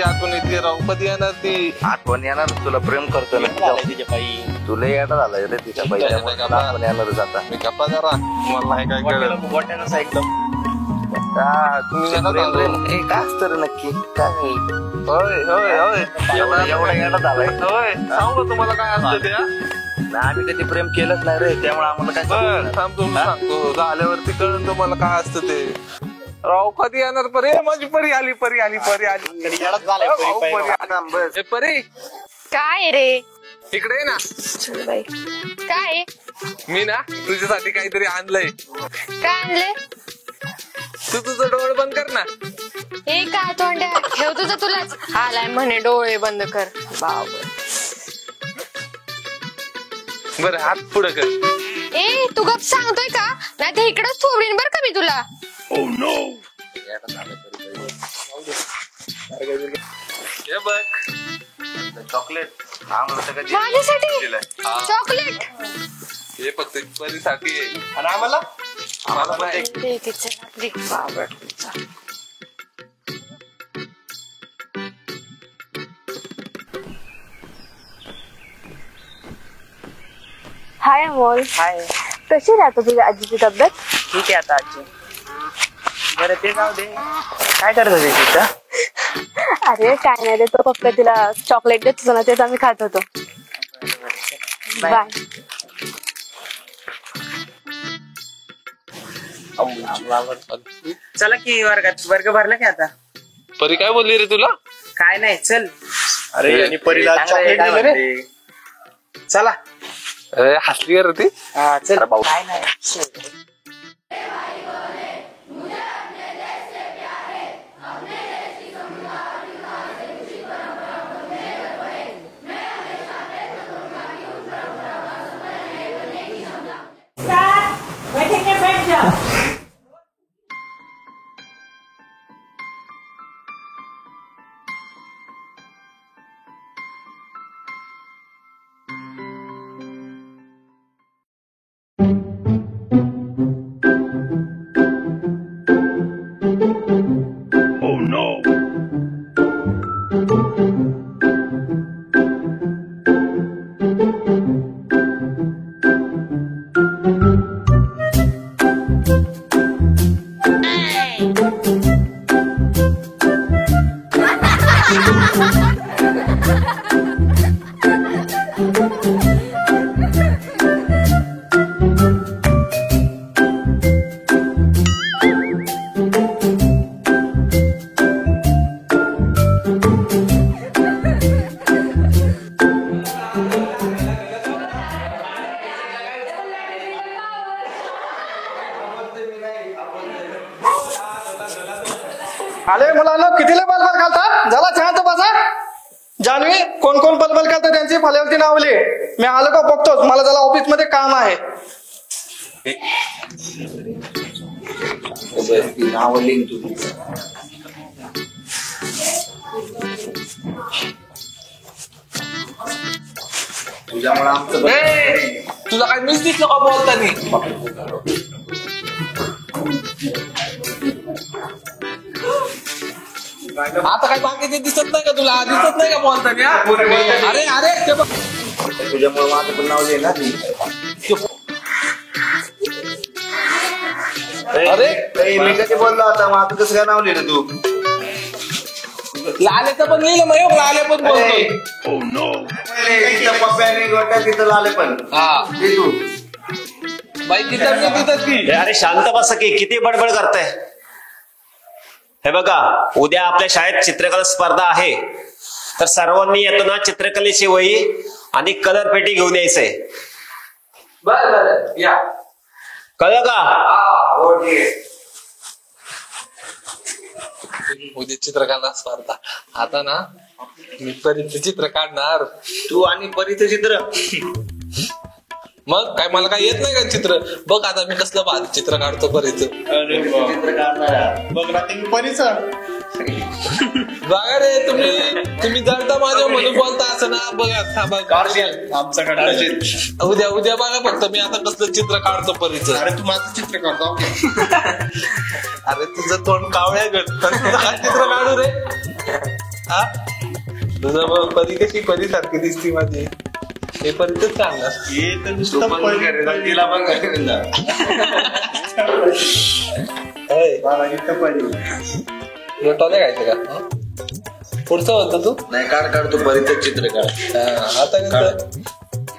आठवण येते राव. कधी येणार ती आठवण येणार. तुला प्रेम करतो ना तिच्या पायी. तुला येणार झालं रे तिच्या पाहिजे आठवण येणारच आता. मी गप्पा जरा मला नाही काय कळलं. वाट्यानं ऐकलं. तुम्ही येणार काय असतं रे नक्की काय? होय होय होय एवढा येणार झालाय. होय सांगू तुम्हाला काय असतं ते. आम्ही कधी प्रेम केलंच नाही रे, त्यामुळे आम्हाला काय बर थांब तुम्ही सांगतो. झाल्यावरती कळून तुम्हाला काय असतं ते. राव कधी येणार परी? माझी परी आली परी आली परी आली. परी काय रे इकडे ये ना. बाई काय मी ना तुझ्यासाठी काहीतरी आणलंय. काय आणले? तू तुझं डोळे बंद कर ना. हे काय तोंड्या ठेव तुझं तुलाच. आलाय म्हणे डोळे बंद कर. बाबर बरं हात पुढं कर. ए तू गप सांगतोय का? नाही तर इकडंच थोडीन बर का मी तुला. हे बघ चॉकलेट माझ्यासाठी चॉकलेट. हे फक्त परीसाठी आहे. आणि आम्हाला आम्हाला पण एक. ठीक आहे चला दे. बाबर हाय अमोल. हाय. कशी राहतो तुझ्या आजीची तब्येत? ठीक आहे आता आजी. बरं ते जाऊ दे. काय करत होते तिथं? अरे काय नाही रे, तो फक्त तिला चॉकलेट देत ना, तेच आम्ही खात होतो. बाय. चला की वर्गात. वर्ग भरला की आता? परी काय बोलली रे तुला? काय नाही चल. अरे आणि परीला चॉकलेट दिलं रे. चला हसली रे ती. हा चल. काय नाही. आले मुलांना कितीला बलबल घालतात? झाला चहाचा बसा. जान्हवी कोण कोण बलबल घालतात त्यांची फल्यावरती नावली. मी आलो का बघतोच. मला जरा ऑफिस मध्ये काम आहे. तुझ्यामुळे आमचं तुला काय मिस दिसलं का बोलतानी? आता काय बाकीचे दिसत नाही का तुला? दिसत नाही का बोलतानी? अरे अरे ते बघ. तुझ्यामुळे माझं पण नाव लिहिलं ना. अरे मी कधी बोललो होता? माझं कसं काय नाव लिहिलं तू? लालेचं पण लिहिलं मग. लाले पण बोलतोय. पप्प्याने गोट्या तिथं आले पण. हा तू बाई तिथं मी तिथं ती. अरे शांत बसा की, किती बडबड करताय? हे बघा, उद्या आपल्या शाळेत चित्रकला स्पर्धा आहे, तर सर्वांनी येताना चित्रकलेची वही आणि कलर पेटी घेऊन यायचंय. बर या. कळलं का? उद्या चित्रकला स्पर्धा. आता ना मी परीचं चित्र काढणार. तू आणि परीचं चित्र. मग काय मला काय येत नाही का चित्र? बघ आता मी कसलं भारी चित्र काढतो परीचं. चित्र काढणार बघ ना ते परीचं. बघा रे तुम्ही जळता माझ्या म्हणून बोलता असं ना. बघा थांबा आमच्याकडे उद्या उद्या बघा फक्त मी आता कसलं चित्र काढतो परीचं. अरे तू माझं चित्र काढतो. अरे तुझं तोंड कावळ्या गट. तुझं काय चित्र काढू रे? हा तुझं परी कशी परी सारखी दिसती माझी हे परीच चांगलं तिला पण टॉले खायचं का पुढचं होतं तू नाही काढ तू परिचय चित्र काढ आता कसं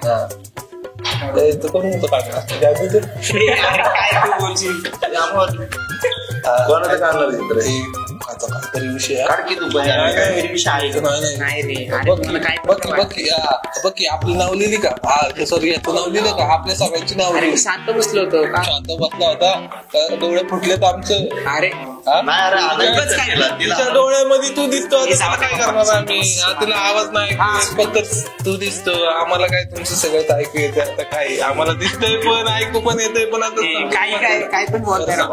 हा तू करून होतो काढणार काय तू बोलशील कोणाचं काढणार चित्र आता काहीतरी विषय काढ की तू पण नाही रे अरे मला काय बघ की आपली नाव लिहिली का सॉरी तू नाव लिहिलं का आपल्या सगळ्यांची नाव अरे मी लिहिली शांत बसलो होतो का शांत बसला होता तर डोळे फुटलेत आमचे अरे हा? उगाच काय तिच्या डोळ्यामध्ये तू दिसतो आता काय करणार आम्ही तुला आवाज नाही फक्त तू दिसतो आम्हाला काय तुमचं सगळं ऐकू येते आता काय आम्हाला दिसतंय पण ऐकू पण येतंय पण आता काय पण बोलताय ना.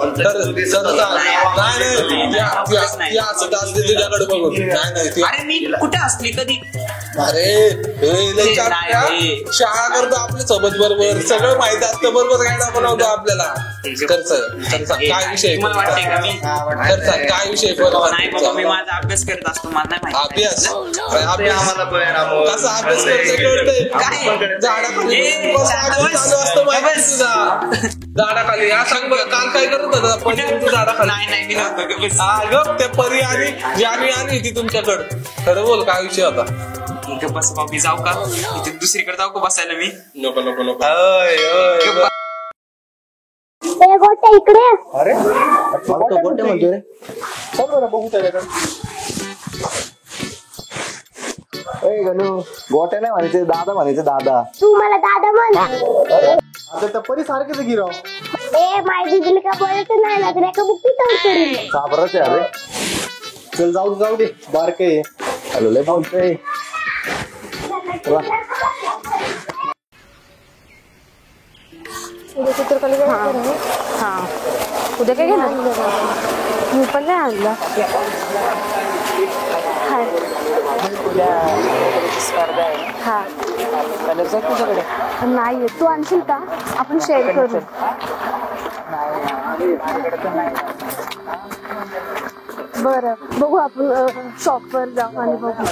ती असं असते तुझ्याकडे बघून नाही ती अरे मी कुठे असली कधी अरे शाळा करतो आपल्या सोबत बरोबर सगळं माहित असतं बरोबर काय बनवतो आपल्याला काय विषय मला वाटतंय का मी काय विषय नाही बाबा मी माझा अभ्यास करत असतो मला नाही माहिती अभ्यास आम्हाला कसा अभ्यास करतोय कळतंय झाडाखाली चालू असतं माहिती तुझा झाडाखाली हा सांग बरं काल काय करत होता तू झाडाखाली नाही मी नव्हतो हा गप ते परी आणि जानी आली ती तुमच्याकडं खरं बोल काय विषय होता बस बाबा मी जाऊ का इथे दुसरीकडे जाऊ का बसायला मी नको गोट्या इकडे अरे गोटे म्हणतो रे चल बरं बघू त्याच्याकडे गणू गोटे नाही म्हणायचे दादा म्हणायचे दादा तू मला दादा म्हण आता त्या परी सारखेच गिराव ए माय दिदीला का बोलायचं नाही ना तर एका बुक्की तोड करून साबरच आहे अरे चल जाऊ दे बारके हॅलो लय बोलतोय उद्या चित्रकला हा उद्या काय घेणार मी पण नाही आणलं हा तुझ्याकडे नाही तू आणशील का आपण शेअर करू बरं बघू आपण शॉपवर जाऊ आणि बघू